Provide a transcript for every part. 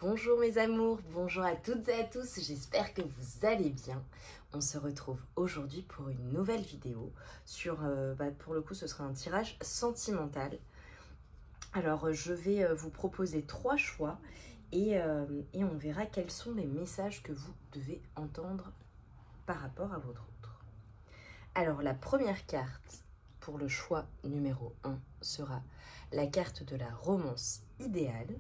Bonjour mes amours, bonjour à toutes et à tous, j'espère que vous allez bien. On se retrouve aujourd'hui pour une nouvelle vidéo sur, pour le coup ce sera un tirage sentimental. Alors je vais vous proposer 3 choix et on verra quels sont les messages que vous devez entendre par rapport à votre autre. Alors la première carte pour le choix numéro 1 sera la carte de la romance idéale.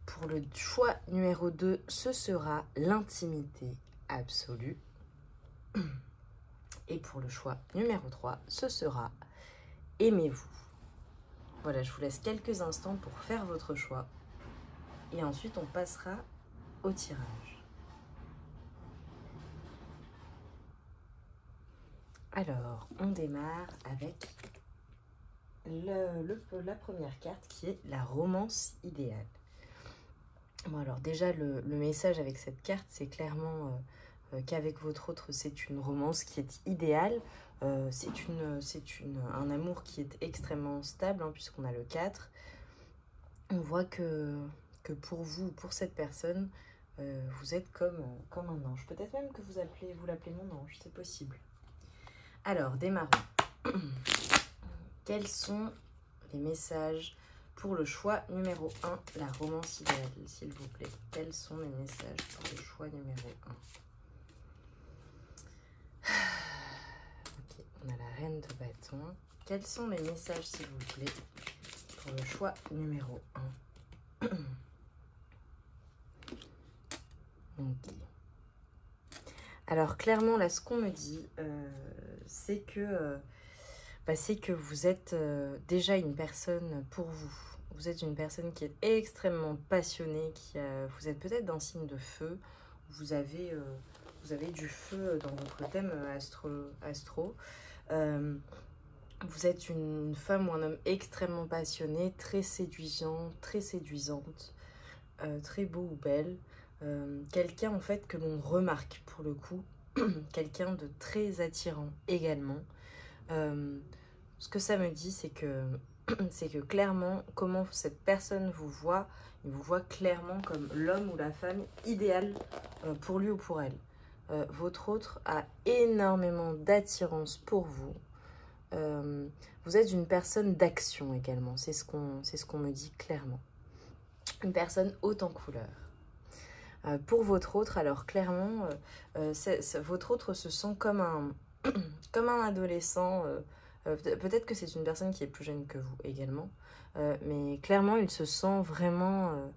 Pour le choix numéro 2, ce sera l'intimité absolue. Et pour le choix numéro 3, ce sera aimez-vous. Voilà, je vous laisse quelques instants pour faire votre choix. Et ensuite, on passera au tirage. Alors, on démarre avec la première carte qui est la romance idéale. Bon, alors déjà, le message avec cette carte, c'est clairement qu'avec votre autre, c'est une romance qui est idéale. C'est un amour qui est extrêmement stable, hein, puisqu'on a le 4. On voit que pour vous, pour cette personne, vous êtes comme un ange. Peut-être même que vous l'appelez mon ange, c'est possible. Alors, démarrons. Quels sont les messages pour le choix numéro 1, la romance idéale, s'il vous plaît? Quels sont les messages pour le choix numéro 1? Ok, on a la reine de bâton. Quels sont les messages, s'il vous plaît, pour le choix numéro 1? Ok. Alors, clairement, là, ce qu'on me dit, c'est que vous êtes déjà une personne pour vous. Vous êtes une personne qui est extrêmement passionnée, vous êtes peut-être d'un signe de feu. Vous avez du feu dans votre thème astro. Vous êtes une femme ou un homme extrêmement passionné, très séduisant, très séduisante, très beau ou belle. Quelqu'un en fait que l'on remarque pour le coup, quelqu'un de très attirant également. Ce que ça me dit, c'est que clairement, comment cette personne vous voit, il vous voit clairement comme l'homme ou la femme idéale pour lui ou pour elle. Votre autre a énormément d'attirance pour vous. Vous êtes une personne d'action également, c'est ce qu'on me dit clairement. Une personne haute en couleur. Pour votre autre, alors clairement, votre autre se sent comme un adolescent. Peut-être que c'est une personne qui est plus jeune que vous également, mais clairement il se sent vraiment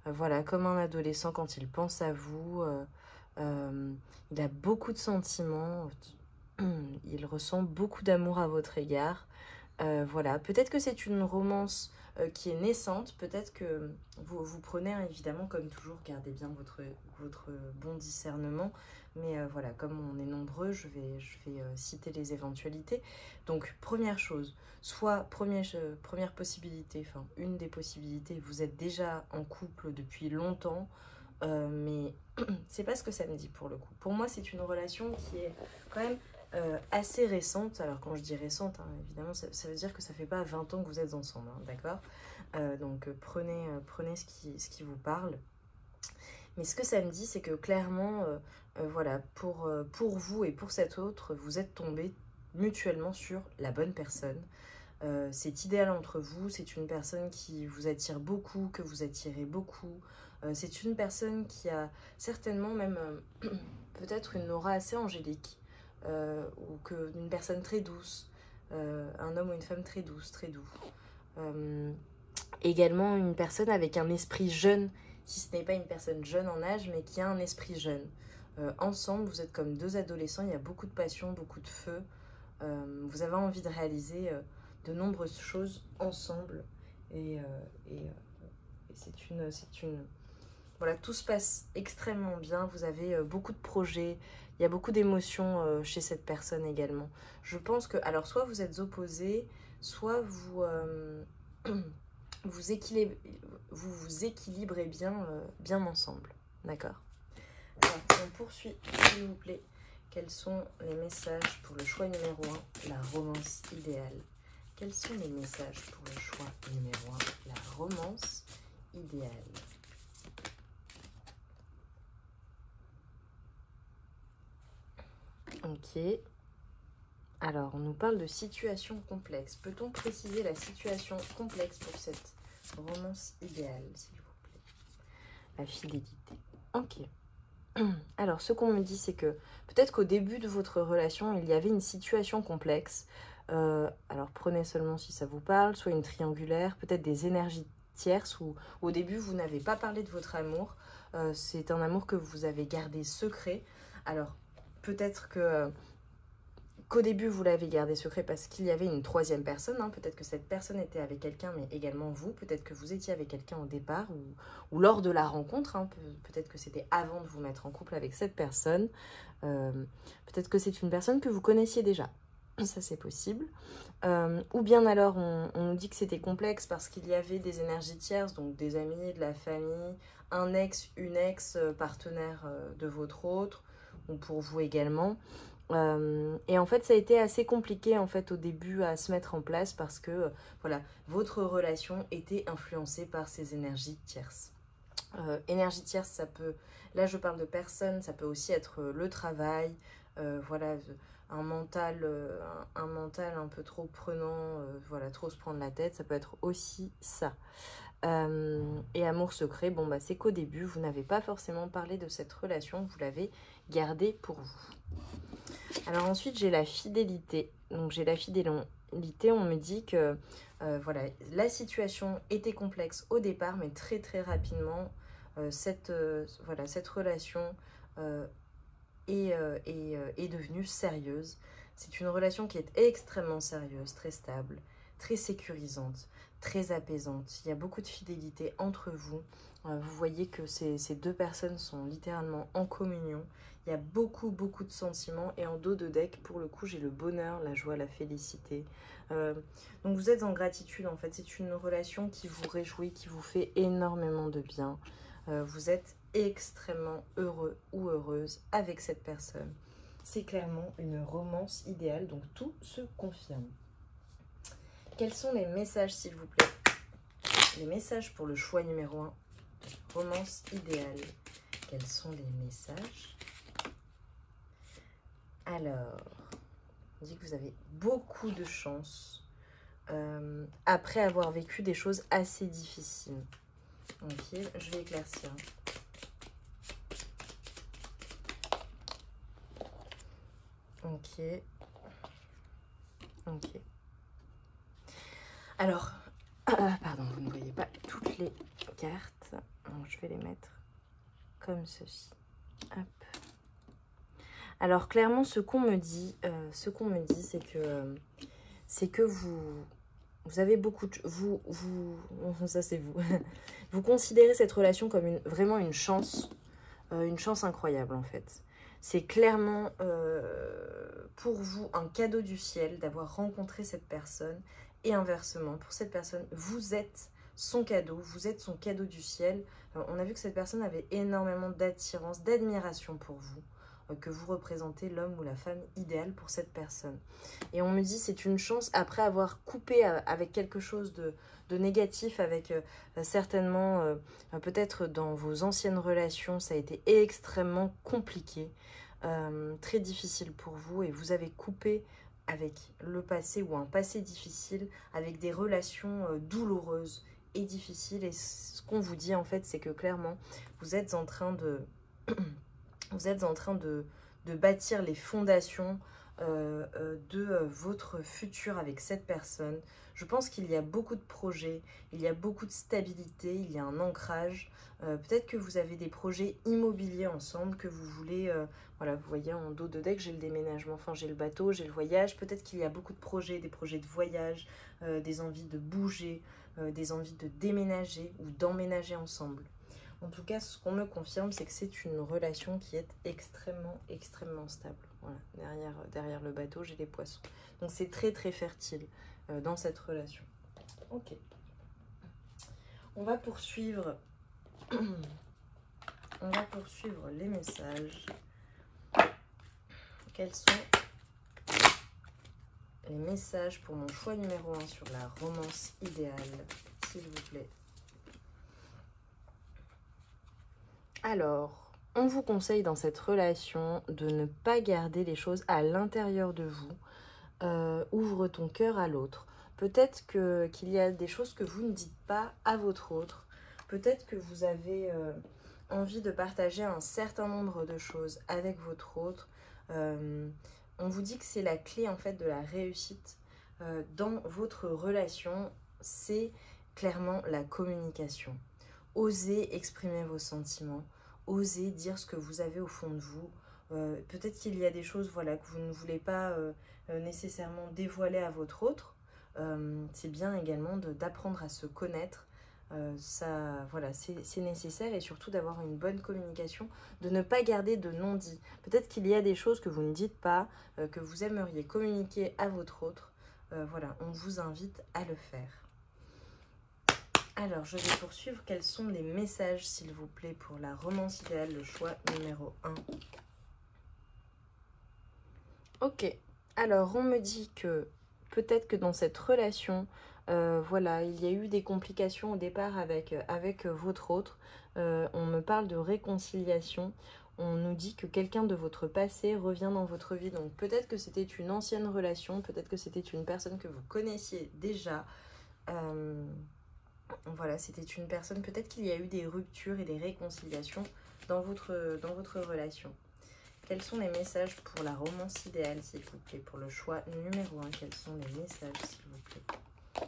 voilà, comme un adolescent quand il pense à vous. Il a beaucoup de sentiments, il ressent beaucoup d'amour à votre égard. Voilà, peut-être que c'est une romance qui est naissante, peut-être que vous prenez évidemment, comme toujours, gardez bien votre bon discernement, mais voilà, comme on est nombreux, je vais citer les éventualités. Donc première chose, soit première possibilité, enfin une des possibilités, vous êtes déjà en couple depuis longtemps, mais c'est pas ce que ça me dit pour le coup. Pour moi, c'est une relation qui est quand même assez récente. Alors quand je dis récente, hein, évidemment, ça veut dire que ça fait pas 20 ans que vous êtes ensemble, hein, d'accord? Donc prenez ce qui vous parle. Mais ce que ça me dit, c'est que clairement, voilà, pour vous et pour cet autre, vous êtes tombés mutuellement sur la bonne personne. C'est idéal entre vous, c'est une personne qui vous attire beaucoup, que vous attirez beaucoup. C'est une personne qui a certainement même peut-être une aura assez angélique, ou une personne très douce, un homme ou une femme très douce, très doux. Également une personne avec un esprit jeune, si ce n'est pas une personne jeune en âge, mais qui a un esprit jeune. Ensemble, vous êtes comme deux adolescents, il y a beaucoup de passion, beaucoup de feu. Vous avez envie de réaliser de nombreuses choses ensemble. Et c'est une... Voilà, tout se passe extrêmement bien. Vous avez beaucoup de projets. Il y a beaucoup d'émotions chez cette personne également. Je pense que... Alors, soit vous êtes opposés, soit vous... vous équilibrez bien ensemble. D'accord? Alors, on poursuit, s'il vous plaît. Quels sont les messages pour le choix numéro 1, la romance idéale? Quels sont les messages pour le choix numéro 1, la romance idéal. Ok. Alors, on nous parle de situation complexe. Peut-on préciser la situation complexe pour cette romance idéale, s'il vous plaît? La fidélité. Ok. Alors, ce qu'on me dit, c'est que peut-être qu'au début de votre relation, il y avait une situation complexe. Alors, prenez seulement si ça vous parle, soit une triangulaire, peut-être des énergies tierces, où au début, vous n'avez pas parlé de votre amour. C'est un amour que vous avez gardé secret. Alors, peut-être qu'au début, vous l'avez gardé secret parce qu'il y avait une troisième personne. Hein. Peut-être que cette personne était avec quelqu'un, mais également vous. Peut-être que vous étiez avec quelqu'un au départ ou lors de la rencontre. Hein. Peut-être que c'était avant de vous mettre en couple avec cette personne. Peut-être que c'est une personne que vous connaissiez déjà. Ça, c'est possible. Ou bien alors, on nous dit que c'était complexe parce qu'il y avait des énergies tierces, donc des amis, de la famille, un ex, une ex, partenaire de votre autre, ou pour vous également. Et en fait, ça a été assez compliqué en fait au début à se mettre en place parce que voilà, votre relation était influencée par ces énergies tierces. Énergie tierce, ça peut, là je parle de personnes, ça peut aussi être le travail, voilà, un mental un peu trop prenant, voilà, trop se prendre la tête, ça peut être aussi ça. Et amour secret, bon bah c'est qu'au début, vous n'avez pas forcément parlé de cette relation, vous l'avez gardée pour vous. Alors ensuite, j'ai la fidélité. Donc j'ai la fidélité, on me dit que voilà, la situation était complexe au départ, mais très très rapidement, cette relation est devenue sérieuse. C'est une relation qui est extrêmement sérieuse, très stable, très sécurisante, très apaisante. Il y a beaucoup de fidélité entre vous. Vous voyez que ces deux personnes sont littéralement en communion. Il y a beaucoup, beaucoup de sentiments. Et en dos de deck, pour le coup, j'ai le bonheur, la joie, la félicité. Donc vous êtes en gratitude, en fait. C'est une relation qui vous réjouit, qui vous fait énormément de bien. Vous êtes extrêmement heureux ou heureuse avec cette personne. C'est clairement une romance idéale, donc tout se confirme. Quels sont les messages, s'il vous plaît? Les messages pour le choix numéro 1, romance idéale. Quels sont les messages? Alors, on dit que vous avez beaucoup de chance après avoir vécu des choses assez difficiles. Ok, je vais éclaircir. Ok. Ok. Alors, pardon, vous ne voyez pas toutes les cartes. Donc, je vais les mettre comme ceci. Hop. Alors, clairement, ce qu'on me dit, c'est que vous avez beaucoup de... ça c'est vous. Vous considérez cette relation comme vraiment une chance incroyable en fait. C'est clairement pour vous un cadeau du ciel d'avoir rencontré cette personne et inversement, pour cette personne, vous êtes son cadeau, vous êtes son cadeau du ciel. On a vu que cette personne avait énormément d'attirance, d'admiration pour vous, que vous représentez l'homme ou la femme idéale pour cette personne. Et on me dit c'est une chance après avoir coupé avec quelque chose de négatif, avec certainement peut-être dans vos anciennes relations, ça a été extrêmement compliqué, très difficile pour vous et vous avez coupé avec le passé ou un passé difficile, avec des relations douloureuses et difficiles. Et ce qu'on vous dit en fait, c'est que clairement, vous êtes en train de, de bâtir les fondations de votre futur avec cette personne. Je pense qu'il y a beaucoup de projets, il y a beaucoup de stabilité, il y a un ancrage. Peut-être que vous avez des projets immobiliers ensemble que vous voulez... voilà, vous voyez en dos de deck, j'ai le déménagement, enfin j'ai le bateau, j'ai le voyage. Peut-être qu'il y a beaucoup de projets, des projets de voyage, des envies de bouger, des envies de déménager ou d'emménager ensemble. En tout cas, ce qu'on me confirme, c'est que c'est une relation qui est extrêmement, extrêmement stable. Voilà, derrière le bateau, j'ai les poissons. Donc, c'est très, très fertile dans cette relation. Ok. On va poursuivre. On va poursuivre les messages. Quels sont les messages pour mon choix numéro 1 sur la romance idéale, s'il vous plaît? Alors, on vous conseille dans cette relation de ne pas garder les choses à l'intérieur de vous. Ouvre ton cœur à l'autre. Peut-être qu'il y a des choses que vous ne dites pas à votre autre. Peut-être que vous avez envie de partager un certain nombre de choses avec votre autre. On vous dit que c'est la clé en fait de la réussite dans votre relation. C'est clairement la communication. Osez exprimer vos sentiments. Osez dire ce que vous avez au fond de vous. Peut-être qu'il y a des choses voilà, que vous ne voulez pas nécessairement dévoiler à votre autre. C'est bien également d'apprendre à se connaître. Voilà, c'est nécessaire et surtout d'avoir une bonne communication, de ne pas garder de non-dit. Peut-être qu'il y a des choses que vous ne dites pas, que vous aimeriez communiquer à votre autre. Voilà, on vous invite à le faire. Alors, je vais poursuivre. Quels sont les messages, s'il vous plaît, pour la romance idéale, le choix numéro 1? Ok. Alors, on me dit que peut-être que dans cette relation, voilà, il y a eu des complications au départ avec votre autre. On me parle de réconciliation. On nous dit que quelqu'un de votre passé revient dans votre vie. Donc, peut-être que c'était une ancienne relation. Peut-être que c'était une personne que vous connaissiez déjà. Voilà, c'était une personne, peut-être qu'il y a eu des ruptures et des réconciliations dans votre relation. Quels sont les messages pour la romance idéale, s'il vous plaît? Pour le choix numéro 1, quels sont les messages, s'il vous plaît?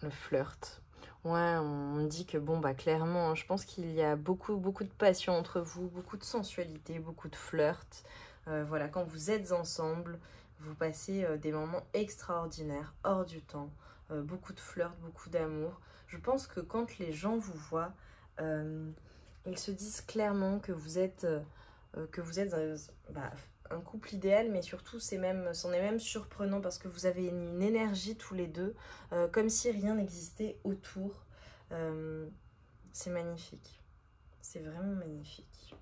Le flirt. Ouais, on me dit que, bon, bah clairement, hein, je pense qu'il y a beaucoup de passion entre vous, beaucoup de sensualité, beaucoup de flirt. Voilà, quand vous êtes ensemble, vous passez des moments extraordinaires, hors du temps. Beaucoup de flirt, beaucoup d'amour. Je pense que quand les gens vous voient, ils se disent clairement que vous êtes un couple idéal, mais surtout c'en est même surprenant parce que vous avez une énergie tous les deux, comme si rien n'existait autour. C'est magnifique. C'est vraiment magnifique.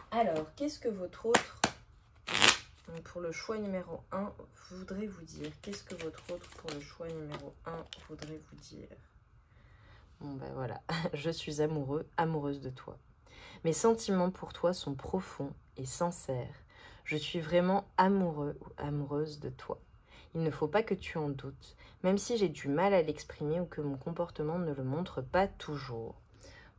Alors, qu'est-ce que votre autre... Pour le choix numéro 1, voudrais vous dire? Qu'est-ce que votre autre, pour le choix numéro 1, voudrait vous dire? Bon ben voilà, je suis amoureuse de toi. Mes sentiments pour toi sont profonds et sincères. Je suis vraiment amoureux ou amoureuse de toi. Il ne faut pas que tu en doutes, même si j'ai du mal à l'exprimer ou que mon comportement ne le montre pas toujours.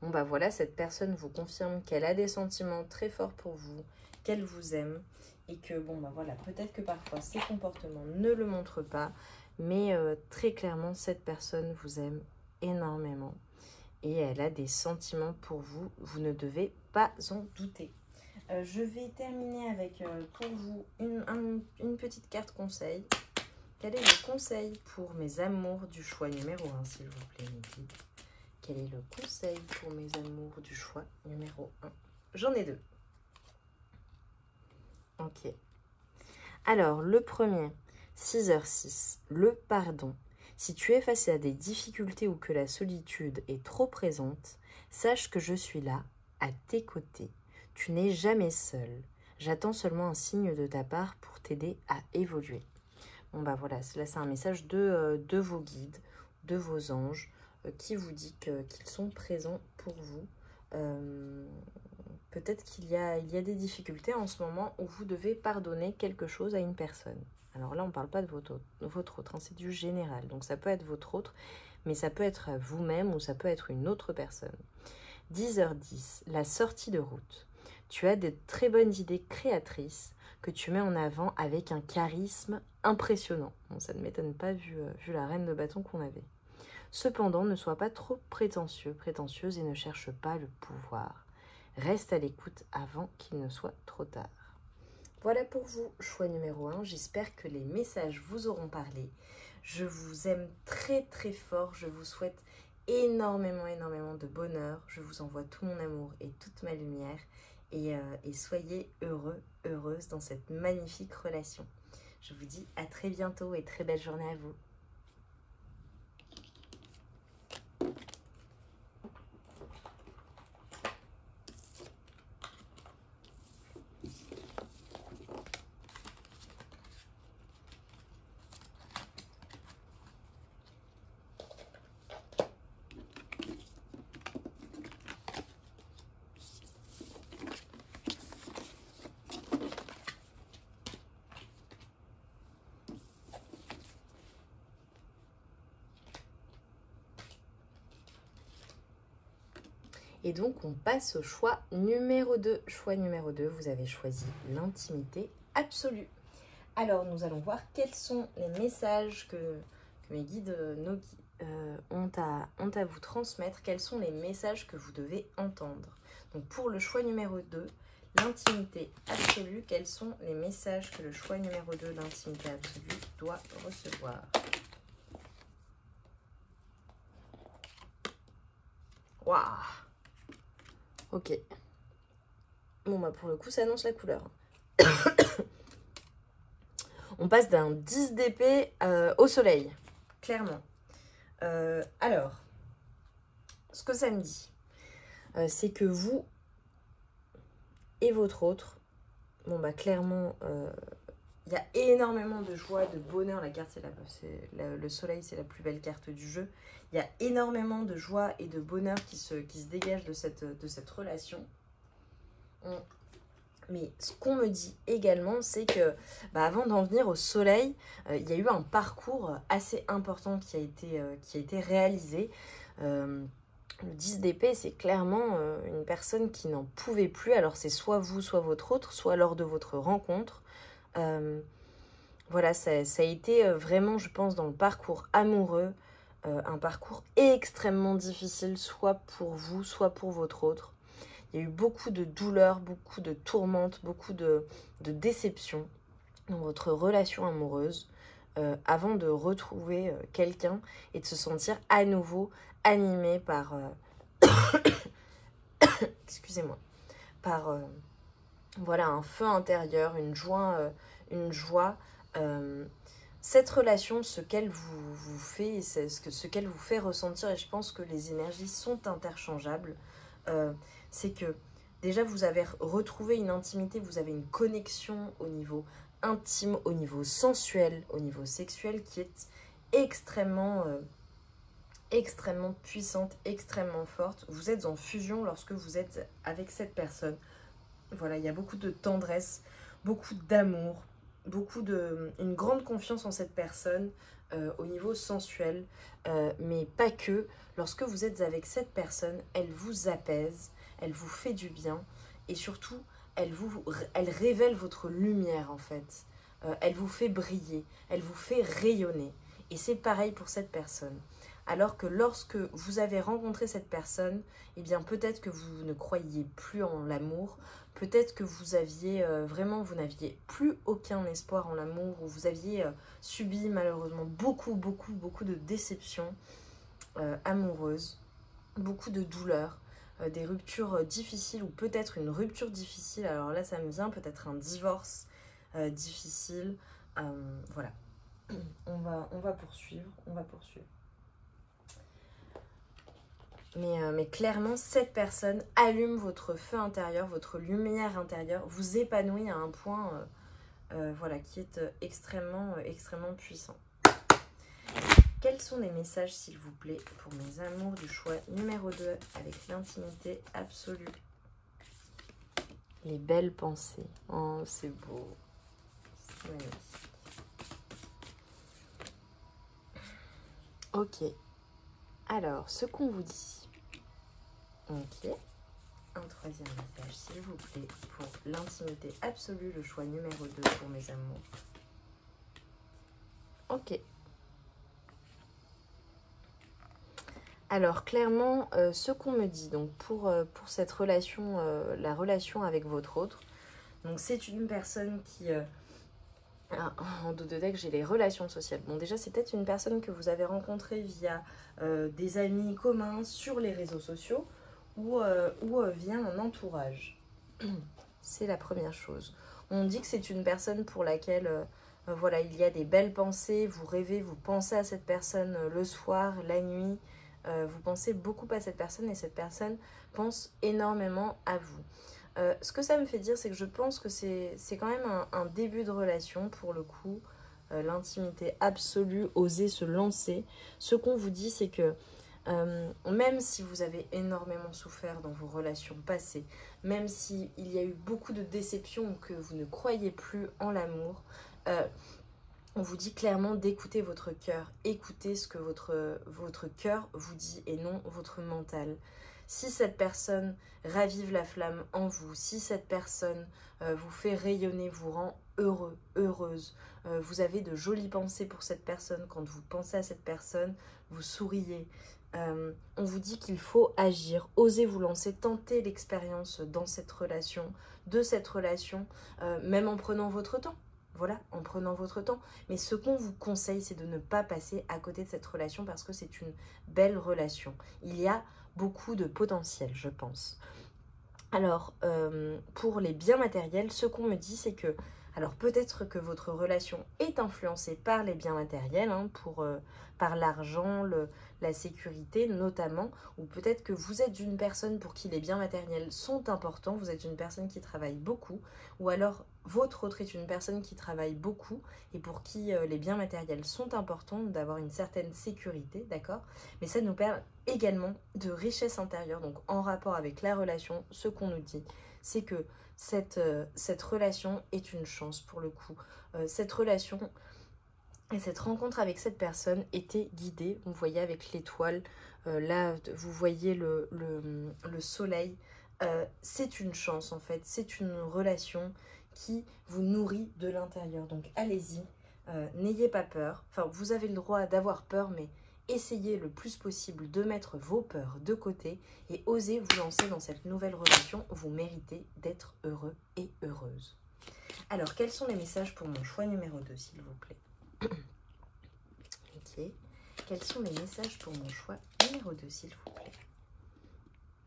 Bon bah voilà, cette personne vous confirme qu'elle a des sentiments très forts pour vous, qu'elle vous aime et que bon bah voilà, peut-être que parfois ses comportements ne le montrent pas, mais très clairement cette personne vous aime énormément et elle a des sentiments pour vous, vous ne devez pas en douter. Je vais terminer avec pour vous une petite carte conseil. Quel est le conseil pour mes amours du choix numéro 1, s'il vous plaît, Niki? Quel est le conseil pour mes amours du choix numéro 1? J'en ai 2. Ok. Alors, le premier, 6h06, le pardon. Si tu es face à des difficultés ou que la solitude est trop présente, sache que je suis là, à tes côtés. Tu n'es jamais seul. J'attends seulement un signe de ta part pour t'aider à évoluer. Bon bah voilà, là c'est un message de vos guides, de vos anges, qui vous dit qu'ils sont présents pour vous. Peut-être qu'il y a des difficultés en ce moment où vous devez pardonner quelque chose à une personne. Alors là, on ne parle pas de votre autre, hein, c'est du général. Donc ça peut être votre autre, mais ça peut être vous-même ou ça peut être une autre personne. 10h10, la sortie de route. Tu as de très bonnes idées créatrices que tu mets en avant avec un charisme impressionnant. Bon, ça ne m'étonne pas vu la reine de bâton qu'on avait. Cependant, ne sois pas trop prétentieuse et ne cherche pas le pouvoir. Reste à l'écoute avant qu'il ne soit trop tard. Voilà pour vous, choix numéro 1. J'espère que les messages vous auront parlé. Je vous aime très très fort. Je vous souhaite énormément de bonheur. Je vous envoie tout mon amour et toute ma lumière. Et soyez heureuses dans cette magnifique relation. Je vous dis à très bientôt et très belle journée à vous. Et donc, on passe au choix numéro 2. Choix numéro 2, vous avez choisi l'intimité absolue. Alors, nous allons voir quels sont les messages que mes guides, nos guides, ont à vous transmettre. Quels sont les messages que vous devez entendre. Donc, pour le choix numéro 2, l'intimité absolue, quels sont les messages que le choix numéro 2, l'intimité absolue, doit recevoir? Waouh! Ok. Bon, bah pour le coup, ça annonce la couleur. On passe d'un 10 d'épée au soleil, clairement. Alors, ce que ça me dit, c'est que vous et votre autre, bon bah clairement, il y a énormément de joie, de bonheur. La carte, le soleil, c'est la plus belle carte du jeu. Il y a énormément de joie et de bonheur qui se dégagent de cette relation. Mais ce qu'on me dit également, c'est que avant d'en venir au soleil, il y a eu un parcours assez important qui a été réalisé. Le 10 d'épée, c'est clairement une personne qui n'en pouvait plus. Alors c'est soit vous, soit votre autre, soit lors de votre rencontre. Voilà, ça a été vraiment, je pense, dans le parcours amoureux, un parcours extrêmement difficile, soit pour vous, soit pour votre autre. Il y a eu beaucoup de douleurs, beaucoup de tourmentes, beaucoup de déceptions dans votre relation amoureuse avant de retrouver quelqu'un et de se sentir à nouveau animé par... excusez-moi. Par voilà, un feu intérieur, une joie. Cette relation, ce qu'elle vous fait, ce qu'elle vous fait ressentir, et je pense que les énergies sont interchangeables, c'est que déjà vous avez retrouvé une intimité, vous avez une connexion au niveau intime, au niveau sensuel, au niveau sexuel qui est extrêmement puissante, extrêmement forte. Vous êtes en fusion lorsque vous êtes avec cette personne. Voilà, il y a beaucoup de tendresse, beaucoup d'amour, une grande confiance en cette personne au niveau sensuel, mais pas que. Lorsque vous êtes avec cette personne, elle vous apaise, elle vous fait du bien et surtout, elle révèle votre lumière en fait. Elle vous fait briller, elle vous fait rayonner. Et c'est pareil pour cette personne. Alors que lorsque vous avez rencontré cette personne, eh bien peut-être que vous ne croyiez plus en l'amour, peut-être que vous aviez vous n'aviez plus aucun espoir en l'amour, ou vous aviez subi malheureusement beaucoup de déceptions amoureuses, beaucoup de douleurs, des ruptures difficiles, ou peut-être une rupture difficile. Alors là, ça me vient peut-être un divorce difficile. Voilà, on va poursuivre. Mais clairement, cette personne allume votre feu intérieur, votre lumière intérieure, vous épanouit à un point voilà, qui est extrêmement puissant. Quels sont les messages, s'il vous plaît, pour mes amours du choix numéro 2 avec l'intimité absolue? Les belles pensées. Oh, c'est beau. C'est magnifique. Ok. Alors, ce qu'on vous dit. Ok. Un troisième message, s'il vous plaît, pour l'intimité absolue, le choix numéro 2 pour mes amours. Ok. Alors, clairement, ce qu'on me dit, donc pour cette relation, la relation avec votre autre, donc c'est une personne qui... en dos de deck, j'ai les relations sociales. Bon, déjà, c'est peut-être une personne que vous avez rencontrée via des amis communs sur les réseaux sociaux, ou via un entourage. C'est la première chose. On dit que c'est une personne pour laquelle voilà, il y a des belles pensées, vous rêvez, vous pensez à cette personne le soir, la nuit, vous pensez beaucoup à cette personne et cette personne pense énormément à vous. Ce que ça me fait dire, c'est que je pense que c'est quand même un début de relation pour le coup, l'intimité absolue, oser se lancer. Ce qu'on vous dit, c'est que même si vous avez énormément souffert dans vos relations passées, même s'il y a eu beaucoup de déceptions ou que vous ne croyez plus en l'amour, on vous dit clairement d'écouter votre cœur, écoutez ce que votre cœur vous dit et non votre mental. Si cette personne ravive la flamme en vous, si cette personne vous fait rayonner, vous rend heureux, heureuse, vous avez de jolies pensées pour cette personne, quand vous pensez à cette personne, vous souriez. On vous dit qu'il faut agir, oser vous lancer, tenter l'expérience dans cette relation, même en prenant votre temps. Voilà, en prenant votre temps. Mais ce qu'on vous conseille, c'est de ne pas passer à côté de cette relation parce que c'est une belle relation. Il y a beaucoup de potentiel, je pense. Alors, pour les biens matériels, ce qu'on me dit, c'est que, alors peut-être que votre relation est influencée par les biens matériels, hein, par l'argent, la sécurité notamment, ou peut-être que vous êtes une personne pour qui les biens matériels sont importants, vous êtes une personne qui travaille beaucoup, ou alors votre autre est une personne qui travaille beaucoup et pour qui les biens matériels sont importants, d'avoir une certaine sécurité, d'accord? Mais ça nous parle également de richesse intérieure, donc en rapport avec la relation, ce qu'on nous dit, c'est que cette relation est une chance pour le coup. Cette relation et cette rencontre avec cette personne était guidée, vous voyez avec l'étoile, là vous voyez le soleil, c'est une chance en fait, c'est une relation qui vous nourrit de l'intérieur, donc allez-y, n'ayez pas peur, enfin vous avez le droit d'avoir peur mais essayez le plus possible de mettre vos peurs de côté et osez vous lancer dans cette nouvelle relation, vous méritez d'être heureux et heureuse. Alors quels sont les messages pour mon choix numéro 2 s'il vous plaît? Ok. Quels sont les messages pour mon choix numéro 2, s'il vous plaît?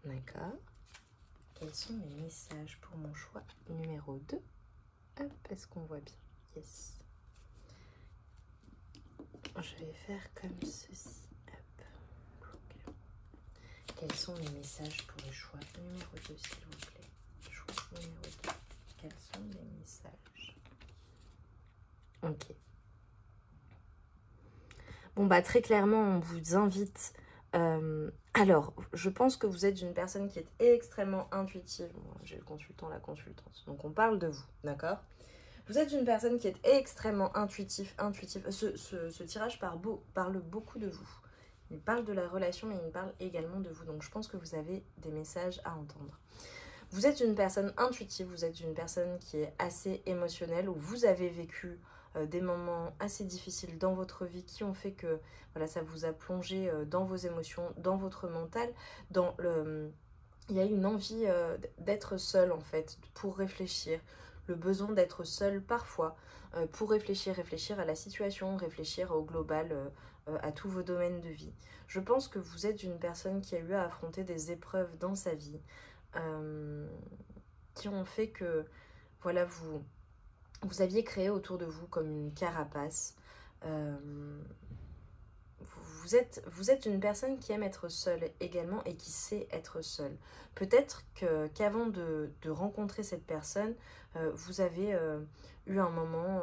D'accord. Quels sont les messages pour mon choix numéro 2? Hop, est-ce qu'on voit bien? Yes. Je vais faire comme ceci. Hop. Okay. Quels sont les messages pour le choix numéro 2, s'il vous plaît? Choix numéro 2. Quels sont les messages? Ok. Bon, bah très clairement, on vous invite... alors, je pense que vous êtes une personne qui est extrêmement intuitive. Bon, j'ai le consultant, la consultante. Donc, on parle de vous, d'accord? Vous êtes une personne qui est extrêmement intuitive. Ce tirage parle beaucoup de vous. Il parle de la relation, mais il parle également de vous. Donc, je pense que vous avez des messages à entendre. Vous êtes une personne intuitive, vous êtes une personne qui est assez émotionnelle, où vous avez vécu des moments assez difficiles dans votre vie qui ont fait que voilà, ça vous a plongé dans vos émotions, dans votre mental, il y a une envie d'être seul en fait, pour réfléchir, le besoin d'être seul parfois, pour réfléchir à la situation, réfléchir au global, à tous vos domaines de vie. Je pense que vous êtes une personne qui a eu à affronter des épreuves dans sa vie, qui ont fait que voilà, vous aviez créé autour de vous comme une carapace. Vous êtes une personne qui aime être seule également et qui sait être seule. Peut-être qu'avant de rencontrer cette personne, vous avez eu un moment,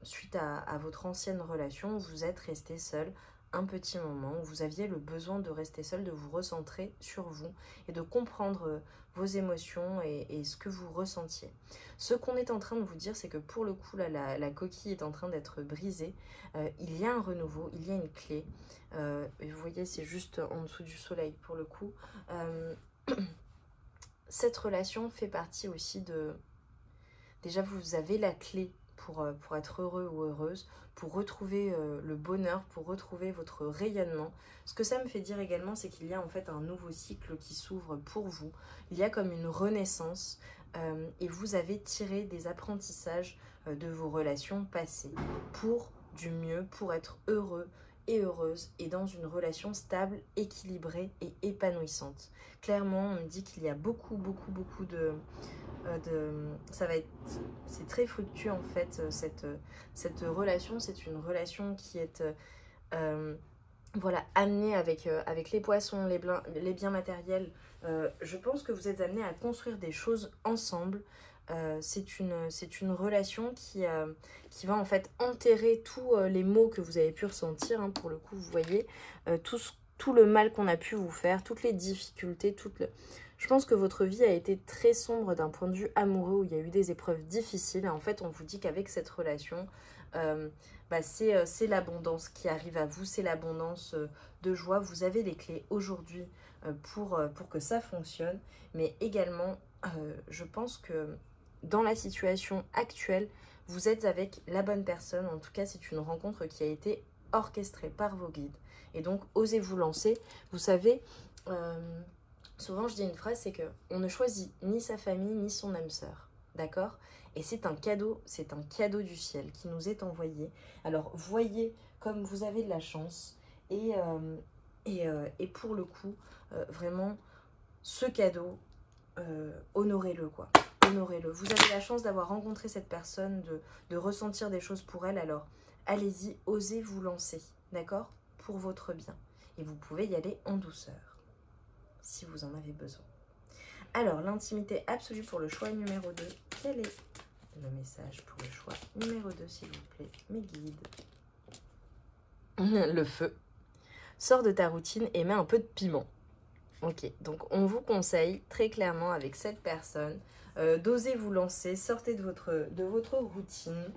suite à votre ancienne relation, vous êtes resté seul un petit moment où vous aviez le besoin de rester seul, de vous recentrer sur vous et de comprendre vos émotions et ce que vous ressentiez. Ce qu'on est en train de vous dire, c'est que pour le coup, là, la coquille est en train d'être brisée. Il y a un renouveau, il y a une clé. Et vous voyez, c'est juste en dessous du soleil pour le coup. Cette relation fait partie aussi de... Déjà, vous avez la clé pour être heureux ou heureuse, pour retrouver le bonheur, pour retrouver votre rayonnement. Ce que ça me fait dire également, c'est qu'il y a en fait un nouveau cycle qui s'ouvre pour vous. Il y a comme une renaissance et vous avez tiré des apprentissages de vos relations passées pour du mieux, pour être heureux et heureuse et dans une relation stable, équilibrée et épanouissante. Clairement, on me dit qu'il y a beaucoup de c'est très fructueux en fait cette relation. C'est une relation qui est voilà, amenée avec les poissons, les biens matériels. Je pense que vous êtes amenés à construire des choses ensemble. C'est une relation qui va en fait enterrer tous les maux que vous avez pu ressentir, hein, pour le coup, vous voyez, tout le mal qu'on a pu vous faire, toutes les difficultés, Je pense que votre vie a été très sombre d'un point de vue amoureux, où il y a eu des épreuves difficiles. Et en fait, on vous dit qu'avec cette relation, bah, c'est l'abondance qui arrive à vous, c'est l'abondance de joie. Vous avez les clés aujourd'hui pour que ça fonctionne, mais également, je pense que dans la situation actuelle, vous êtes avec la bonne personne. En tout cas, c'est une rencontre qui a été orchestrée par vos guides. Et donc, osez vous lancer. Vous savez, souvent je dis une phrase, c'est qu'on ne choisit ni sa famille, ni son âme sœur. D'accord? Et c'est un cadeau du ciel qui nous est envoyé. Alors, voyez comme vous avez de la chance. Et pour le coup, vraiment, ce cadeau, honorez-le, quoi. Honorez-le. Vous avez la chance d'avoir rencontré cette personne, de ressentir des choses pour elle. Alors, allez-y, osez vous lancer, d'accord? Pour votre bien. Et vous pouvez y aller en douceur, si vous en avez besoin. Alors, l'intimité absolue pour le choix numéro 2. Quel est le message pour le choix numéro 2, s'il vous plaît, mes guides? Le feu. Sors de ta routine et mets un peu de piment. Ok, donc on vous conseille très clairement avec cette personne d'oser vous lancer, sortez de votre routine,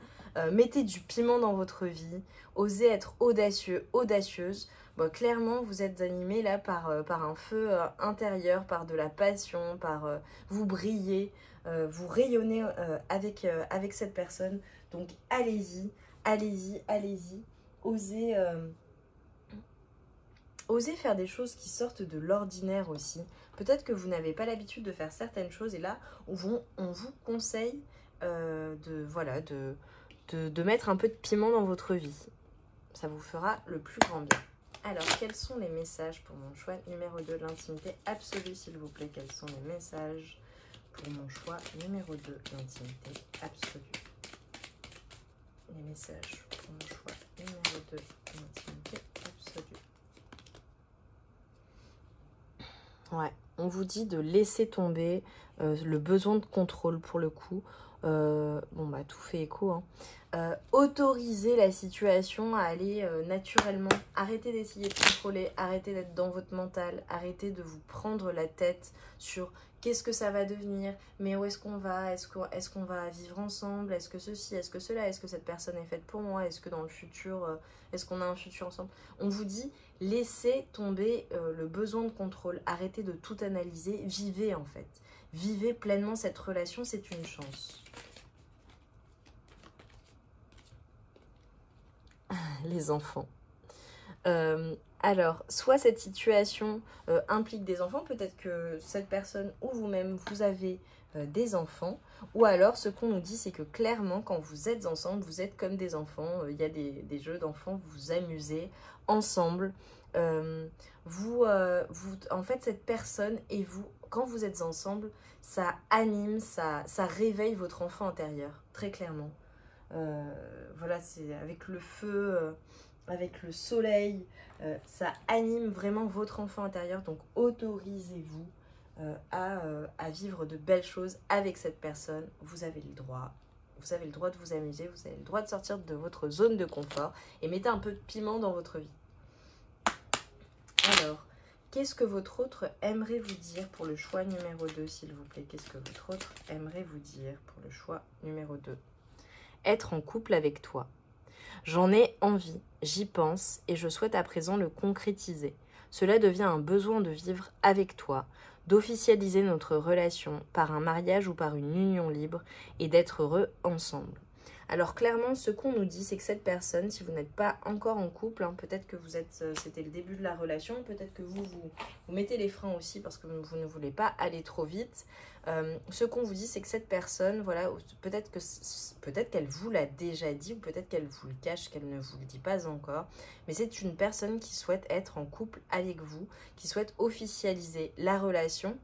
mettez du piment dans votre vie, osez être audacieux, audacieuse. Bon, clairement, vous êtes animé là par un feu intérieur, par de la passion, vous brillez, vous rayonnez avec cette personne. Donc allez-y, allez-y, allez-y, osez... Osez faire des choses qui sortent de l'ordinaire aussi. Peut-être que vous n'avez pas l'habitude de faire certaines choses et là, on vous conseille de mettre un peu de piment dans votre vie. Ça vous fera le plus grand bien. Alors, quels sont les messages pour mon choix numéro 2, l'intimité absolue, s'il vous plaît? Quels sont les messages pour mon choix numéro 2, l'intimité absolue? Les messages pour mon choix numéro 2, l'intimité absolue. Ouais, on vous dit de laisser tomber le besoin de contrôle pour le coup. Bon, bah, tout fait écho. Hein. Autorisez la situation à aller naturellement. Arrêtez d'essayer de contrôler, arrêtez d'être dans votre mental, arrêtez de vous prendre la tête sur qu'est-ce que ça va devenir, mais où est-ce qu'on va, est-ce qu'on va vivre ensemble, est-ce que ceci, est-ce que cela, est-ce que cette personne est faite pour moi, est-ce que dans le futur, est-ce qu'on a un futur ensemble? On vous dit, laissez tomber le besoin de contrôle, arrêtez de tout analyser, vivez en fait. Vivez pleinement cette relation, c'est une chance. Les enfants. Alors, soit cette situation implique des enfants, peut-être que cette personne ou vous-même, vous avez des enfants, ou alors ce qu'on nous dit, c'est que clairement, quand vous êtes ensemble, vous êtes comme des enfants, il y a des jeux d'enfants, vous vous amusez ensemble, en fait, cette personne et vous, quand vous êtes ensemble, ça anime, ça réveille votre enfant intérieur, très clairement. Voilà, c'est avec le feu, avec le soleil, ça anime vraiment votre enfant intérieur. Donc autorisez-vous à vivre de belles choses avec cette personne. Vous avez le droit. Vous avez le droit de vous amuser, vous avez le droit de sortir de votre zone de confort et mettez un peu de piment dans votre vie. Alors, qu'est-ce que votre autre aimerait vous dire pour le choix numéro 2, s'il vous plaît? Qu'est-ce que votre autre aimerait vous dire pour le choix numéro 2? Être en couple avec toi. J'en ai envie, j'y pense et je souhaite à présent le concrétiser. Cela devient un besoin de vivre avec toi, d'officialiser notre relation par un mariage ou par une union libre et d'être heureux ensemble. Alors clairement, ce qu'on nous dit, c'est que cette personne, si vous n'êtes pas encore en couple, hein, peut-être que vous êtes, c'était le début de la relation, peut-être que vous mettez les freins aussi parce que vous ne voulez pas aller trop vite. Ce qu'on vous dit, c'est que cette personne, voilà, peut-être qu'elle vous l'a déjà dit ou peut-être qu'elle vous le cache, qu'elle ne vous le dit pas encore. Mais c'est une personne qui souhaite être en couple avec vous, qui souhaite officialiser la relation.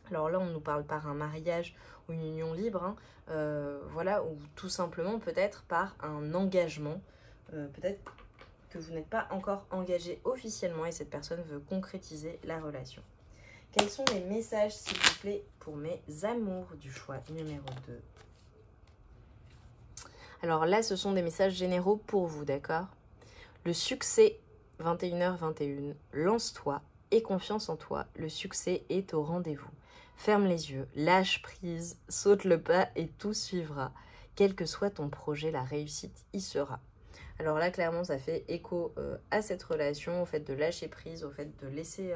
Alors là, on nous parle par un mariage ou une union libre, hein, voilà, ou tout simplement peut-être par un engagement. Peut-être que vous n'êtes pas encore engagé officiellement et cette personne veut concrétiser la relation. Quels sont les messages, s'il vous plaît, pour mes amours du choix numéro 2? Alors là, ce sont des messages généraux pour vous, d'accord? Le succès, 21h21, lance-toi, aie confiance en toi, le succès est au rendez-vous. Ferme les yeux, lâche prise, saute le pas et tout suivra. Quel que soit ton projet, la réussite y sera. Alors là, clairement, ça fait écho à cette relation, au fait de lâcher prise, au fait de laisser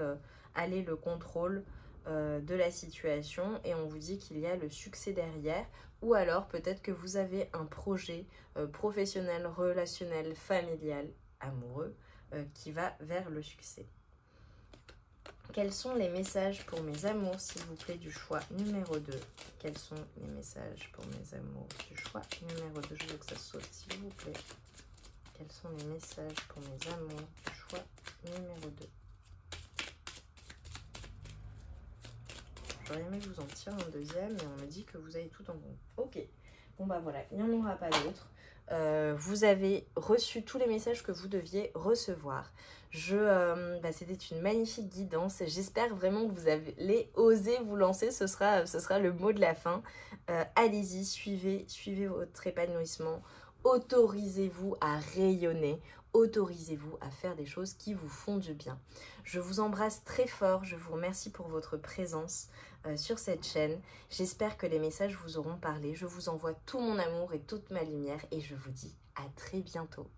aller le contrôle de la situation. Et on vous dit qu'il y a le succès derrière. Ou alors, peut-être que vous avez un projet professionnel, relationnel, familial, amoureux, qui va vers le succès. Quels sont les messages pour mes amours, s'il vous plaît, du choix numéro 2? Quels sont les messages pour mes amours du choix numéro 2? Je veux que ça saute, s'il vous plaît. Quels sont les messages pour mes amours du choix numéro 2? J'aurais aimé vous en tirer un deuxième, mais on me dit que vous avez tout en bon. Ok, bon bah voilà, il n'y en aura pas d'autres. Vous avez reçu tous les messages que vous deviez recevoir. C'était une magnifique guidance. J'espère vraiment que vous allez oser vous lancer. Ce sera le mot de la fin. Allez-y, suivez votre épanouissement. Autorisez-vous à rayonner. Autorisez-vous à faire des choses qui vous font du bien. Je vous embrasse très fort. Je vous remercie pour votre présence sur cette chaîne. J'espère que les messages vous auront parlé. Je vous envoie tout mon amour et toute ma lumière et je vous dis à très bientôt.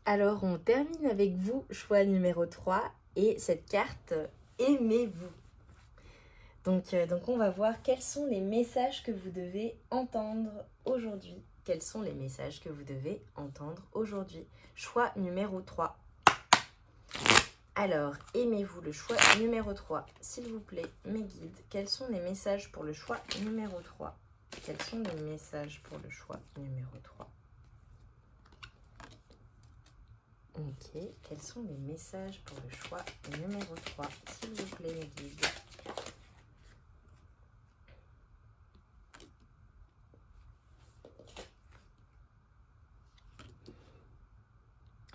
Alors, on termine avec vous, choix numéro 3, et cette carte, aimez-vous. Donc, on va voir quels sont les messages que vous devez entendre aujourd'hui. Quels sont les messages que vous devez entendre aujourd'hui? Choix numéro 3. Alors, aimez-vous, le choix numéro 3. S'il vous plaît, mes guides, quels sont les messages pour le choix numéro 3? Quels sont les messages pour le choix numéro 3? Ok, quels sont les messages pour le choix numéro 3? S'il vous plaît, mes guides.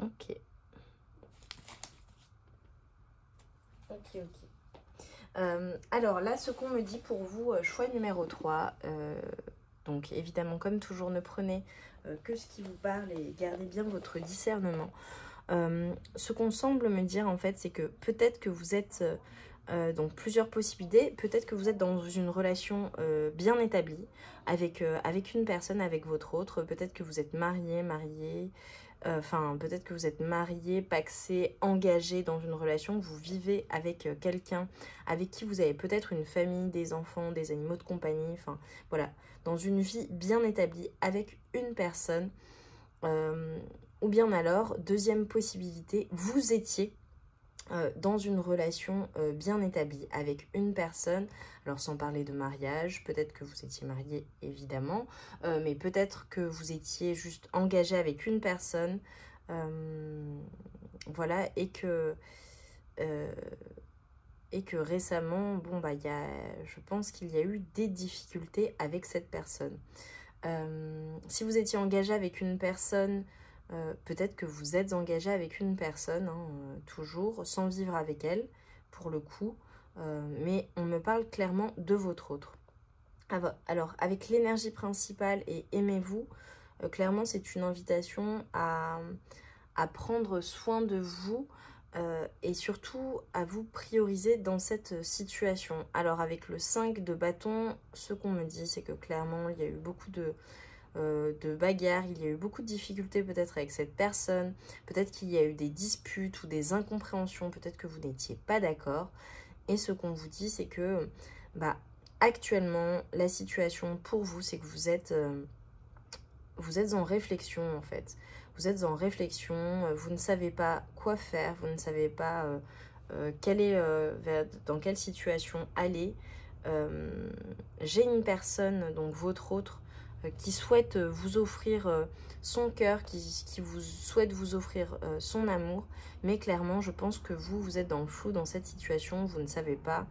Ok. Alors là, ce qu'on me dit pour vous, choix numéro 3. Donc évidemment, comme toujours, ne prenez que ce qui vous parle et gardez bien votre discernement. Ce qu'on semble me dire en fait, c'est que peut-être que vous êtes donc plusieurs possibilités. Peut-être que vous êtes dans une relation bien établie avec une personne, avec votre autre. Peut-être que vous êtes marié, mariée. Peut-être que vous êtes marié, pacsé, engagé dans une relation. Vous vivez avec quelqu'un avec qui vous avez peut-être une famille, des enfants, des animaux de compagnie. Enfin voilà, dans une vie bien établie avec une personne. Ou bien alors, deuxième possibilité, vous étiez dans une relation bien établie avec une personne, alors sans parler de mariage, peut-être que vous étiez marié évidemment, mais peut-être que vous étiez juste engagé avec une personne, voilà, et que récemment, bon bah je pense qu'il y a eu des difficultés avec cette personne. Si vous étiez engagé avec une personne, peut-être que vous êtes engagé avec une personne, hein, toujours, sans vivre avec elle, pour le coup. Mais on me parle clairement de votre autre. Alors, avec l'énergie principale et aimez-vous, clairement, c'est une invitation à prendre soin de vous et surtout à vous prioriser dans cette situation. Alors, avec le 5 de bâton, ce qu'on me dit, c'est que clairement, il y a eu beaucoup de bagarres, il y a eu beaucoup de difficultés peut-être avec cette personne, peut-être qu'il y a eu des disputes ou des incompréhensions, peut-être que vous n'étiez pas d'accord. Et ce qu'on vous dit, c'est que actuellement, la situation pour vous, c'est que vous êtes en réflexion en fait. Vous êtes en réflexion, vous ne savez pas quoi faire, vous ne savez pas dans quelle situation aller. J'ai une personne, donc votre autre, qui souhaite vous offrir son cœur, qui vous souhaite vous offrir son amour, mais clairement je pense que vous êtes dans le flou dans cette situation, vous ne savez pas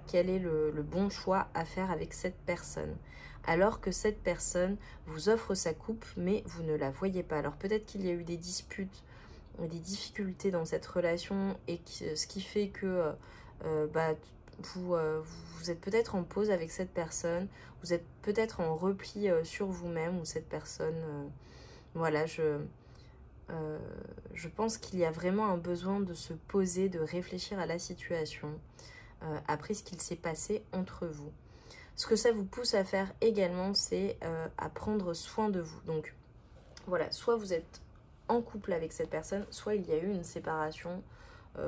quel est le bon choix à faire avec cette personne, alors que cette personne vous offre sa coupe mais vous ne la voyez pas. Alors peut-être qu'il y a eu des disputes, des difficultés dans cette relation et ce qui fait que vous êtes peut-être en pause avec cette personne, vous êtes peut-être en repli sur vous-même, ou cette personne, voilà, je pense qu'il y a vraiment un besoin de se poser, de réfléchir à la situation, après ce qu'il s'est passé entre vous. Ce que ça vous pousse à faire également, c'est à prendre soin de vous. Donc voilà, soit vous êtes en couple avec cette personne, soit il y a eu une séparation,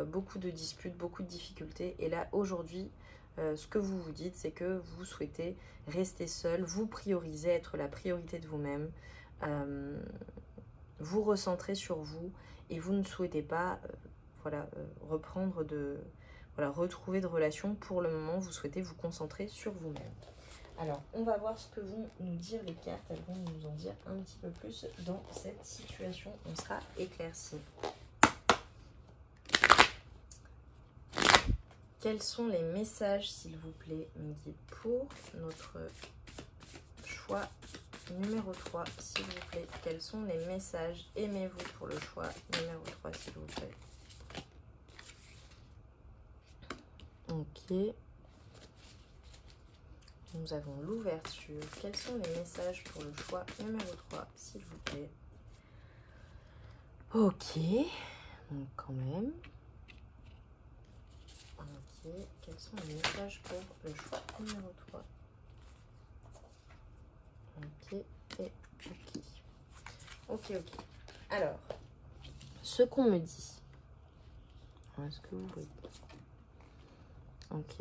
beaucoup de disputes, beaucoup de difficultés. Et là, aujourd'hui, ce que vous vous dites, c'est que vous souhaitez rester seul, vous prioriser, être la priorité de vous-même, vous recentrer sur vous, et vous ne souhaitez pas reprendre retrouver de relations. Pour le moment, vous souhaitez vous concentrer sur vous-même. Alors, on va voir ce que vont nous dire les cartes. Elles vont nous en dire un petit peu plus dans cette situation. On sera éclairci. Quels sont les messages, s'il vous plaît, mes guides, pour notre choix numéro 3, s'il vous plaît? Quels sont les messages? Aimez-vous pour le choix numéro 3, s'il vous plaît? Ok. Nous avons l'ouverture. Quels sont les messages pour le choix numéro 3, s'il vous plaît? Ok. Donc, quand même. Ok. Quels sont les messages pour le choix numéro 3? Ok. Et ok. Ok, ok. Alors, ce qu'on me dit. Est-ce que vous voyez? Ok.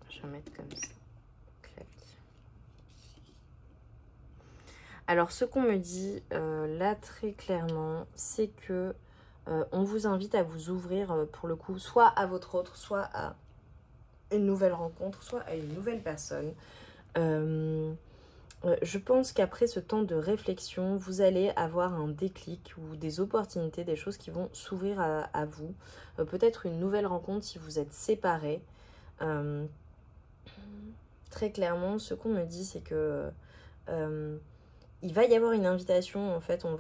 Je vais mettre comme ça. Alors, ce qu'on me dit là très clairement, c'est que on vous invite à vous ouvrir pour le coup, soit à votre autre, soit à une nouvelle rencontre, soit à une nouvelle personne. Je pense qu'après ce temps de réflexion, vous allez avoir un déclic ou des opportunités, des choses qui vont s'ouvrir à vous. Peut-être une nouvelle rencontre si vous êtes séparés. Très clairement, ce qu'on me dit, c'est que il va y avoir une invitation, en fait. On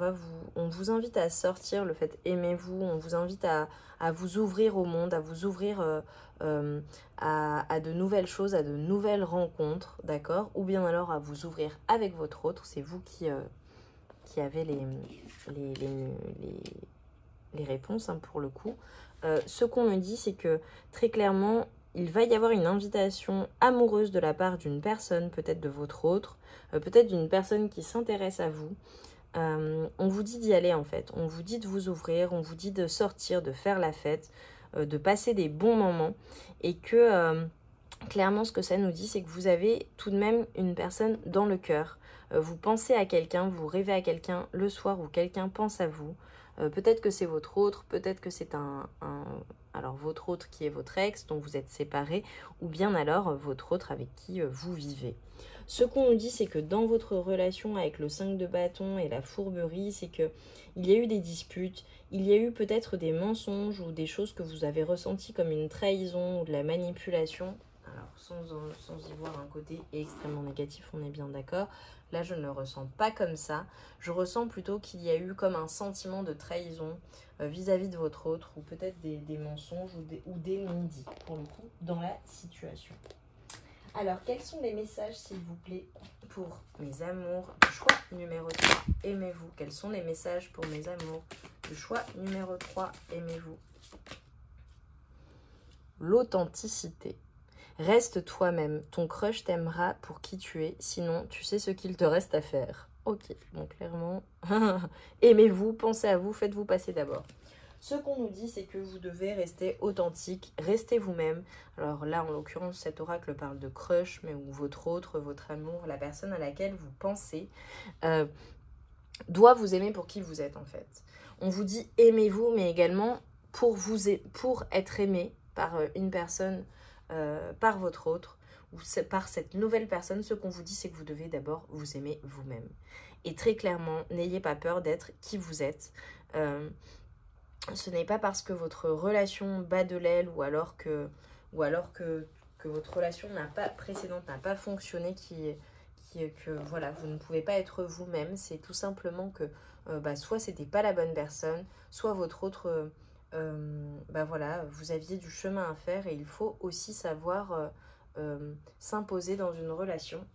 vous invite à sortir, le fait aimez-vous. On vous invite à vous ouvrir au monde, à vous ouvrir à de nouvelles choses, à de nouvelles rencontres, d'accord? Ou bien alors à vous ouvrir avec votre autre. C'est vous qui avez les réponses, hein, pour le coup. Ce qu'on me dit, c'est que très clairement, il va y avoir une invitation amoureuse de la part d'une personne, peut-être de votre autre, peut-être d'une personne qui s'intéresse à vous. On vous dit d'y aller, en fait. On vous dit de vous ouvrir, on vous dit de sortir, de faire la fête, de passer des bons moments. Et que, clairement, ce que ça nous dit, c'est que vous avez tout de même une personne dans le cœur. Vous pensez à quelqu'un, vous rêvez à quelqu'un le soir, ou quelqu'un pense à vous. Peut-être que c'est votre autre, peut-être que c'est alors votre autre qui est votre ex, dont vous êtes séparés, ou bien alors votre autre avec qui vous vivez. Ce qu'on nous dit, c'est que dans votre relation avec le 5 de bâton et la fourberie, c'est que il y a eu des disputes, il y a eu peut-être des mensonges ou des choses que vous avez ressenties comme une trahison ou de la manipulation. Alors, sans y voir un côté extrêmement négatif, on est bien d'accord. Là, je ne le ressens pas comme ça. Je ressens plutôt qu'il y a eu comme un sentiment de trahison vis-à-vis de votre autre, ou peut-être des mensonges ou des non-dits, pour le coup, dans la situation. Alors, quels sont les messages, s'il vous plaît, pour mes amours? Choix numéro 3, aimez-vous. Quels sont les messages pour mes amours? Le choix numéro 3, aimez-vous. L'authenticité. Reste toi-même, ton crush t'aimera pour qui tu es, sinon tu sais ce qu'il te reste à faire. Ok, donc clairement, aimez-vous, pensez à vous, faites-vous passer d'abord. Ce qu'on nous dit, c'est que vous devez rester authentique, restez vous-même. Alors là, en l'occurrence, cet oracle parle de crush, mais ou votre autre, votre amour, la personne à laquelle vous pensez, doit vous aimer pour qui vous êtes, en fait. On vous dit aimez-vous, mais également pour être aimé par une personne, par votre autre, ou par cette nouvelle personne. Ce qu'on vous dit, c'est que vous devez d'abord vous aimer vous-même. Et très clairement, n'ayez pas peur d'être qui vous êtes. Ce n'est pas parce que votre relation bat de l'aile, ou alors que votre relation précédente n'a pas fonctionné, que voilà, vous ne pouvez pas être vous-même. C'est tout simplement que soit c'était pas la bonne personne, soit votre autre bah voilà, vous aviez du chemin à faire et il faut aussi savoir s'imposer dans une relation.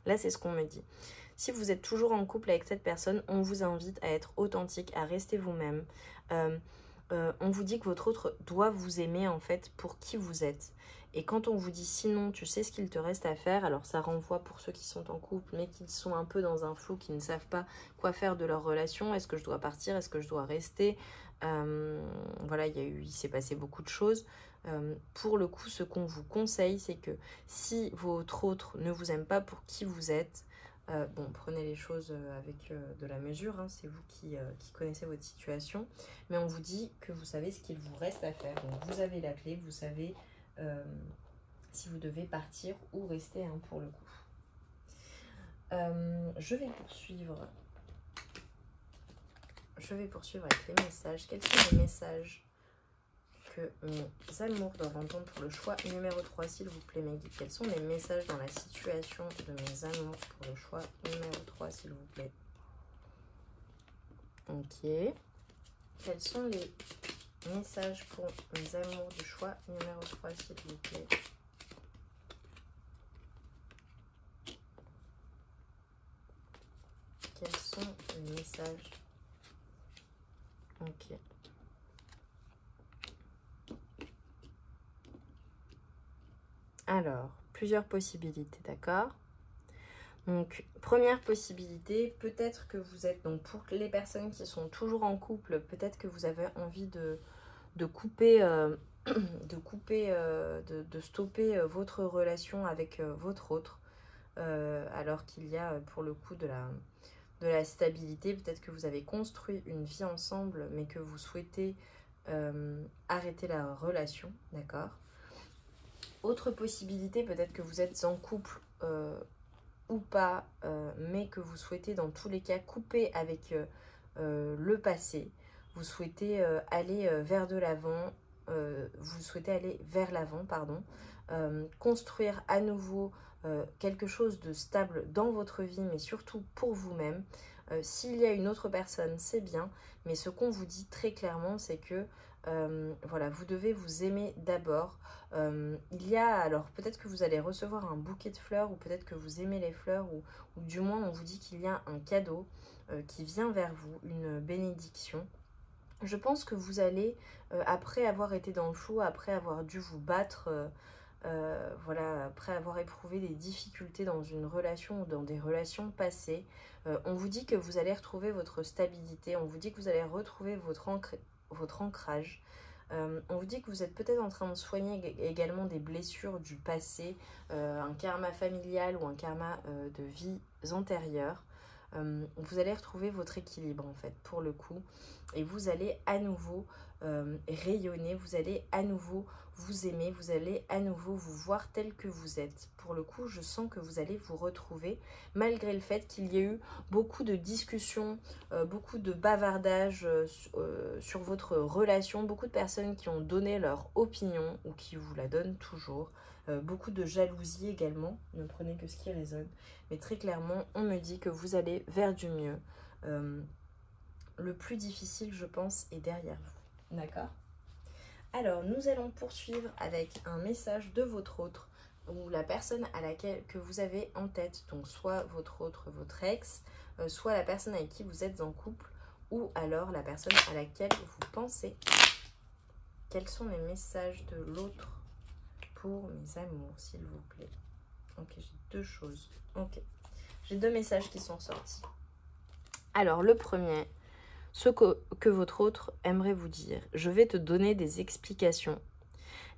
Là, c'est ce qu'on me dit. Si vous êtes toujours en couple avec cette personne, on vous invite à être authentique, à rester vous-même. On vous dit que votre autre doit vous aimer en fait pour qui vous êtes. Et quand on vous dit sinon, tu sais ce qu'il te reste à faire, alors ça renvoie pour ceux qui sont en couple, mais qui sont un peu dans un flou, qui ne savent pas quoi faire de leur relation. Est-ce que je dois partir? Est-ce que je dois rester? Voilà, il s'est passé beaucoup de choses. Pour le coup, ce qu'on vous conseille, c'est que si votre autre ne vous aime pas pour qui vous êtes, bon, prenez les choses avec de la mesure, hein, c'est vous qui connaissez votre situation, mais on vous dit que vous savez ce qu'il vous reste à faire. Donc vous avez la clé, vous savez si vous devez partir ou rester, hein, pour le coup. Je vais poursuivre avec les messages. Quels sont les messages que mes amours doivent entendre pour le choix numéro 3, s'il vous plaît, mes guides? Quels sont les messages dans la situation de mes amours pour le choix numéro 3, s'il vous plaît? Ok. Quels sont les messages pour mes amours du choix numéro 3, s'il vous plaît? Quels sont les messages? Ok. Alors, plusieurs possibilités, d'accord? Donc, première possibilité, peut-être que vous êtes, donc pour les personnes qui sont toujours en couple, peut-être que vous avez envie de couper, de stopper votre relation avec votre autre, alors qu'il y a pour le coup de la stabilité. Peut-être que vous avez construit une vie ensemble, mais que vous souhaitez arrêter la relation, d'accord? Autre possibilité, peut-être que vous êtes en couple ou pas, mais que vous souhaitez dans tous les cas couper avec le passé. Vous souhaitez aller vers de l'avant, pardon, construire à nouveau quelque chose de stable dans votre vie, mais surtout pour vous-même. S'il y a une autre personne, c'est bien, mais ce qu'on vous dit très clairement, c'est que voilà, vous devez vous aimer d'abord. Alors peut-être que vous allez recevoir un bouquet de fleurs, ou peut-être que vous aimez les fleurs, ou du moins on vous dit qu'il y a un cadeau qui vient vers vous, une bénédiction. Je pense que vous allez, après avoir été dans le flou, après avoir dû vous battre, voilà, après avoir éprouvé des difficultés dans une relation ou dans des relations passées, on vous dit que vous allez retrouver votre stabilité, on vous dit que vous allez retrouver votre ancrage. On vous dit que vous êtes peut-être en train de soigner également des blessures du passé, un karma familial ou un karma de vies antérieures. Vous allez retrouver votre équilibre en fait pour le coup, et vous allez à nouveau rayonner, vous allez à nouveau vous aimer, vous allez à nouveau vous voir tel que vous êtes. Pour le coup, je sens que vous allez vous retrouver malgré le fait qu'il y ait eu beaucoup de discussions, beaucoup de bavardages sur votre relation, beaucoup de personnes qui ont donné leur opinion ou qui vous la donnent toujours, beaucoup de jalousie également, ne prenez que ce qui résonne, mais très clairement on me dit que vous allez vers du mieux. Le plus difficile, je pense, est derrière vous. D'accord? Alors, nous allons poursuivre avec un message de votre autre, ou la personne que vous avez en tête. Donc, soit votre autre, votre ex, soit la personne avec qui vous êtes en couple, ou alors la personne à laquelle vous pensez. Quels sont les messages de l'autre pour mes amours, s'il vous plaît? Ok, j'ai deux choses. Ok, j'ai deux messages qui sont sortis. Alors, le premier... Ce que votre autre aimerait vous dire. Je vais te donner des explications.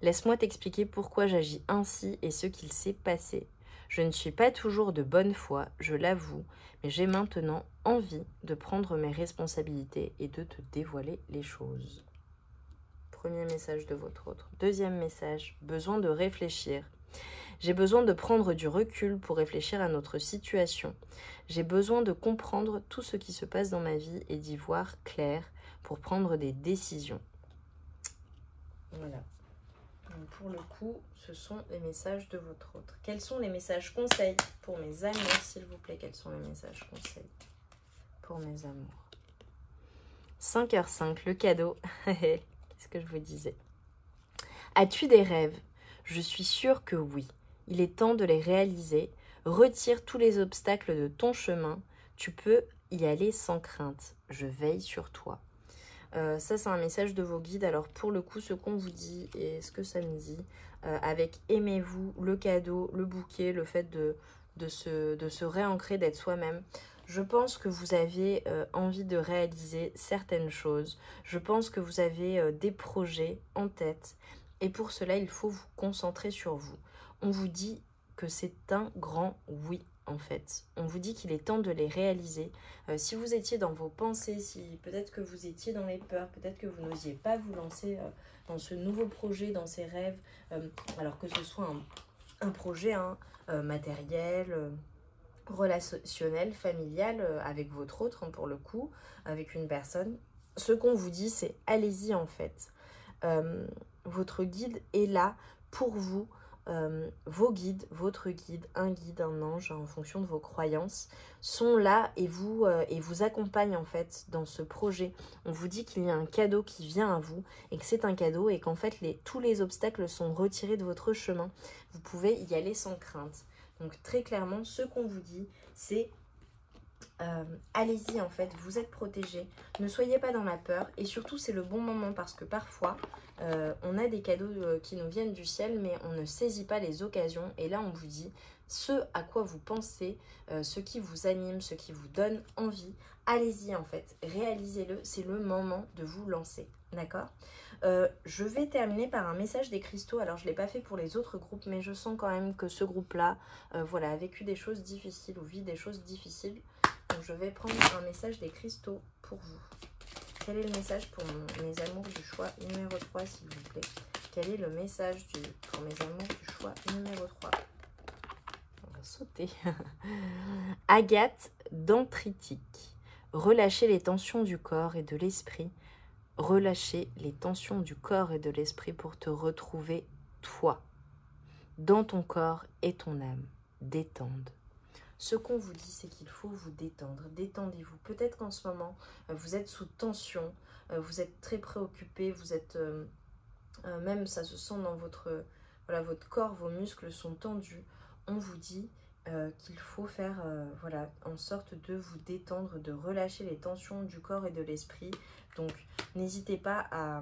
Laisse-moi t'expliquer pourquoi j'agis ainsi et ce qu'il s'est passé. Je ne suis pas toujours de bonne foi, je l'avoue, mais j'ai maintenant envie de prendre mes responsabilités et de te dévoiler les choses. Premier message de votre autre. Deuxième message, besoin de réfléchir. J'ai besoin de prendre du recul pour réfléchir à notre situation. J'ai besoin de comprendre tout ce qui se passe dans ma vie et d'y voir clair pour prendre des décisions. Voilà. Donc pour le coup, ce sont les messages de votre autre. Quels sont les messages conseils pour mes amours, s'il vous plaît? Quels sont les messages conseils pour mes amours? 5h05, le cadeau. Qu'est-ce que je vous disais? As-tu des rêves? Je suis sûre que oui. Il est temps de les réaliser. Retire tous les obstacles de ton chemin. Tu peux y aller sans crainte. Je veille sur toi. Ça, c'est un message de vos guides. Alors, pour le coup, ce qu'on vous dit et ce que ça me dit, avec aimez-vous, le cadeau, le bouquet, le fait de se réancrer, d'être soi-même, je pense que vous avez envie de réaliser certaines choses. Je pense que vous avez des projets en tête. Et pour cela, il faut vous concentrer sur vous. On vous dit que c'est un grand oui. En fait, on vous dit qu'il est temps de les réaliser. Si vous étiez dans vos pensées, si peut-être que vous étiez dans les peurs, peut-être que vous n'osiez pas vous lancer dans ce nouveau projet, dans ces rêves, alors que ce soit un projet matériel, relationnel, familial, avec votre autre, pour le coup, avec une personne, ce qu'on vous dit, c'est allez-y en fait. Votre guide est là pour vous. Vos guides, votre guide, un ange, en fonction de vos croyances, sont là et vous accompagnent en fait dans ce projet. On vous dit qu'il y a un cadeau qui vient à vous et que c'est un cadeau et qu'en fait tous les obstacles sont retirés de votre chemin. Vous pouvez y aller sans crainte. Donc très clairement, ce qu'on vous dit, c'est allez-y en fait, vous êtes protégés, ne soyez pas dans la peur et surtout c'est le bon moment parce que parfois on a des cadeaux qui nous viennent du ciel mais on ne saisit pas les occasions et là on vous dit ce à quoi vous pensez, ce qui vous anime, ce qui vous donne envie, allez-y en fait, réalisez-le, c'est le moment de vous lancer, d'accord? Je vais terminer par un message des cristaux. Alors je ne l'ai pas fait pour les autres groupes mais je sens quand même que ce groupe-là voilà, a vécu des choses difficiles ou vit des choses difficiles. Donc je vais prendre un message des cristaux pour vous. Quel est le message pour mes amours du choix numéro 3 s'il vous plaît? Quel est le message pour mes amours du choix numéro 3? On va sauter. Agathe dentritique. Relâchez les tensions du corps et de l'esprit. Relâchez les tensions du corps et de l'esprit pour te retrouver toi, dans ton corps et ton âme. Détende. Ce qu'on vous dit, c'est qu'il faut vous détendre. Détendez-vous. Peut-être qu'en ce moment, vous êtes sous tension, vous êtes très préoccupé, vous êtes même, ça se sent dans votre corps, vos muscles sont tendus. On vous dit qu'il faut faire en sorte de vous détendre, de relâcher les tensions du corps et de l'esprit. Donc, n'hésitez pas à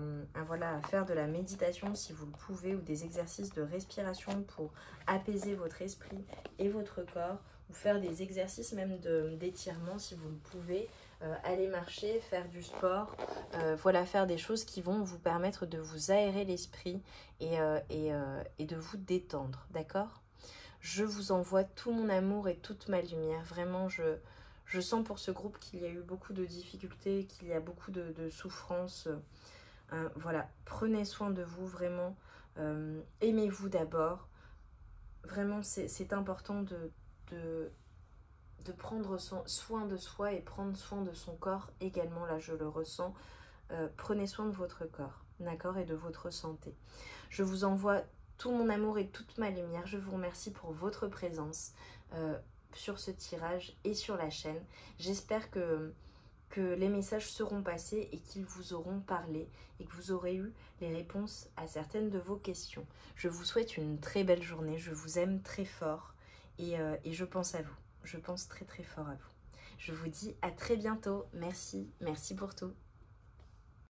faire de la méditation si vous le pouvez ou des exercices de respiration pour apaiser votre esprit et votre corps. Ou faire des exercices même d'étirement si vous le pouvez, aller marcher, faire du sport, faire des choses qui vont vous permettre de vous aérer l'esprit et de vous détendre, d'accord? Je vous envoie tout mon amour et toute ma lumière, vraiment je sens pour ce groupe qu'il y a eu beaucoup de difficultés, qu'il y a beaucoup de souffrances, voilà, prenez soin de vous, vraiment, aimez-vous d'abord, vraiment c'est important de prendre soin de soi et prendre soin de son corps également, là je le ressens. Prenez soin de votre corps, d'accord, et de votre santé. Je vous envoie tout mon amour et toute ma lumière. Je vous remercie pour votre présence sur ce tirage et sur la chaîne. J'espère que les messages seront passés et qu'ils vous auront parlé et que vous aurez eu les réponses à certaines de vos questions. Je vous souhaite une très belle journée. Je vous aime très fort. Et je pense à vous, je pense très très fort à vous. Je vous dis à très bientôt, merci pour tout.